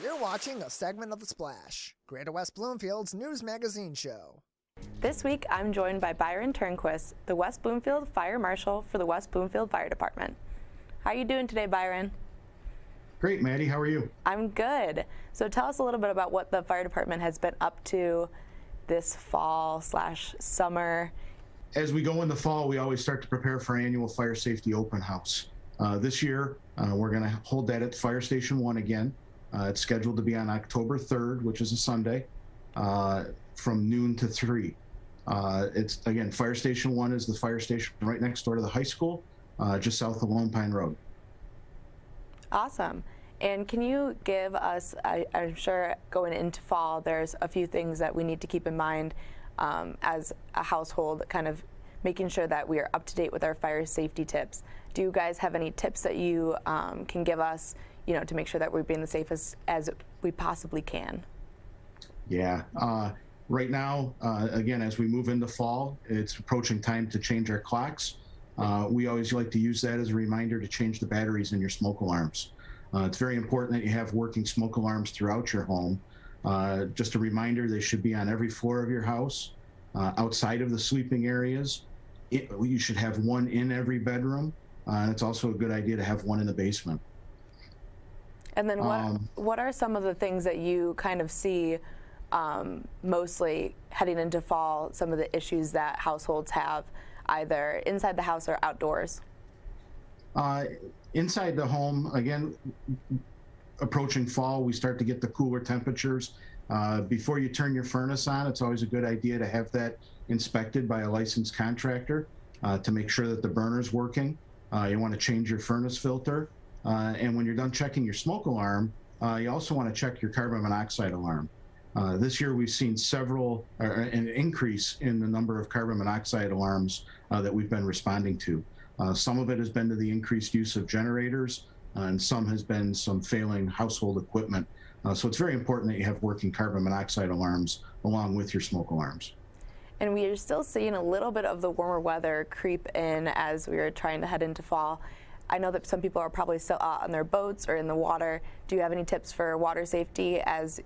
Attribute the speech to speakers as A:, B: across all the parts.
A: You're watching a segment of The Splash, Greater West Bloomfield's news magazine show.
B: This week, I'm joined by Byron Turnquist, the West Bloomfield Fire Marshal for the West Bloomfield Fire Department. How are you doing today, Byron?
C: Great, Maddie. How are you?
B: I'm good. So tell us a little bit about what the fire department has been up to this fall/summer.
C: As we go in the fall, we always start to prepare for our annual fire safety open house. This year, we're going to hold that at Fire Station 1 again. It's scheduled to be on October 3rd, which is a Sunday, from noon to 3. It's, again, Fire Station 1 is the fire station right next door to the high school, just south of Lone Pine Road.
B: Awesome. And can you give us, I'm sure going into fall, there's a few things that we need to keep in mind as a household, kind of making sure that we are up to date with our fire safety tips. Do you guys have any tips that you can give us, to make sure that we're being the safest as we possibly can?
C: Yeah. Right now, again, as we move into fall, it's approaching time to change our clocks. We always like to use that as a reminder to change the batteries in your smoke alarms. It's very important that you have working smoke alarms throughout your home. Just a reminder, they should be on every floor of your house. Outside of the sleeping areas, you should have one in every bedroom. And it's also a good idea to have one in the basement.
B: And then what are some of the things that you kind of see mostly heading into fall, some of the issues that households have either inside the house or outdoors? Inside
C: the home, again, approaching fall, we start to get the cooler temperatures. Before you turn your furnace on, it's always a good idea to have that inspected by a licensed contractor to make sure that the burner's working. You want to change your furnace filter. And when you're done checking your smoke alarm, you also want to check your carbon monoxide alarm. This year, we've seen an increase in the number of carbon monoxide alarms that we've been responding to. Some of it has been to the increased use of generators, and some has been some failing household equipment. So it's very important that you have working carbon monoxide alarms along with your smoke alarms.
B: And we are still seeing a little bit of the warmer weather creep in as we are trying to head into fall. I know that some people are probably still out on their boats or in the water. Do you have any tips for water safety as,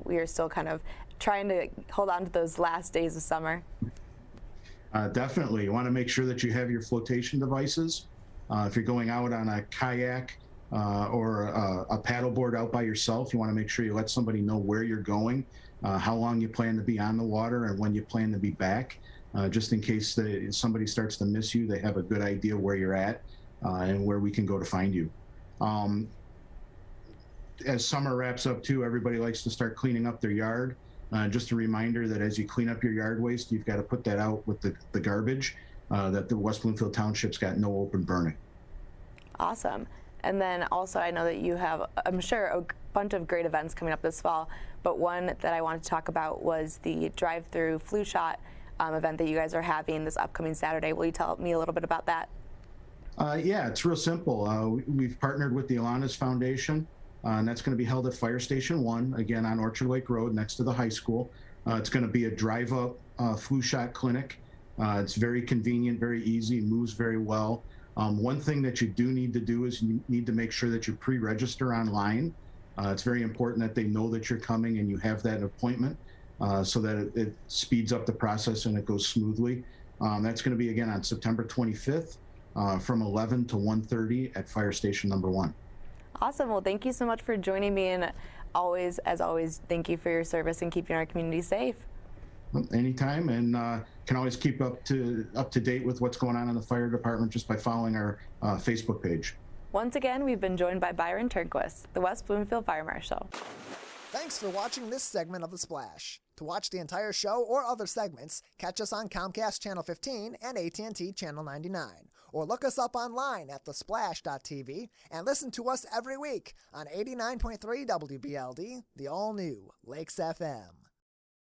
B: we are still kind of trying to hold on to those last days of summer?
C: Definitely. You want to make sure that you have your flotation devices. If you're going out on a kayak or a paddleboard out by yourself, you want to make sure you let somebody know where you're going, how long you plan to be on the water, and when you plan to be back. Just in case somebody starts to miss you, they have a good idea where you're at and where we can go to find you. As summer wraps up too, everybody likes to start cleaning up their yard. Just a reminder that as you clean up your yard waste, you've got to put that out with the garbage, that the West Bloomfield Township's got no open burning.
B: Awesome. And then also I know that you have, I'm sure, a bunch of great events coming up this fall, but one that I wanted to talk about was the drive-through flu shot event that you guys are having this upcoming Saturday. Will you tell me a little bit about that?
C: Yeah, it's real simple. We've partnered with the Alanis Foundation. And that's going to be held at Fire Station 1, again on Orchard Lake Road next to the high school. It's going to be a drive-up flu shot clinic. It's very convenient, very easy, moves very well. One thing that you do need to do is you need to make sure that you pre-register online. It's very important that they know that you're coming and you have that appointment so that it speeds up the process and it goes smoothly. That's going to be, again, on September 25th from 11 to 1:30 at Fire Station number 1.
B: Awesome. Well, thank you so much for joining me, and as always, thank you for your service and keeping our community safe.
C: Anytime, and can always keep up to date with what's going on in the fire department just by following our Facebook page.
B: Once again, we've been joined by Byron Turnquist, the West Bloomfield Fire Marshal.
A: Thanks for watching this segment of The Splash. To watch the entire show or other segments, catch us on Comcast Channel 15 and AT&T Channel 99. Or look us up online at thesplash.tv and listen to us every week on 89.3 WBLD, the all-new Lakes FM.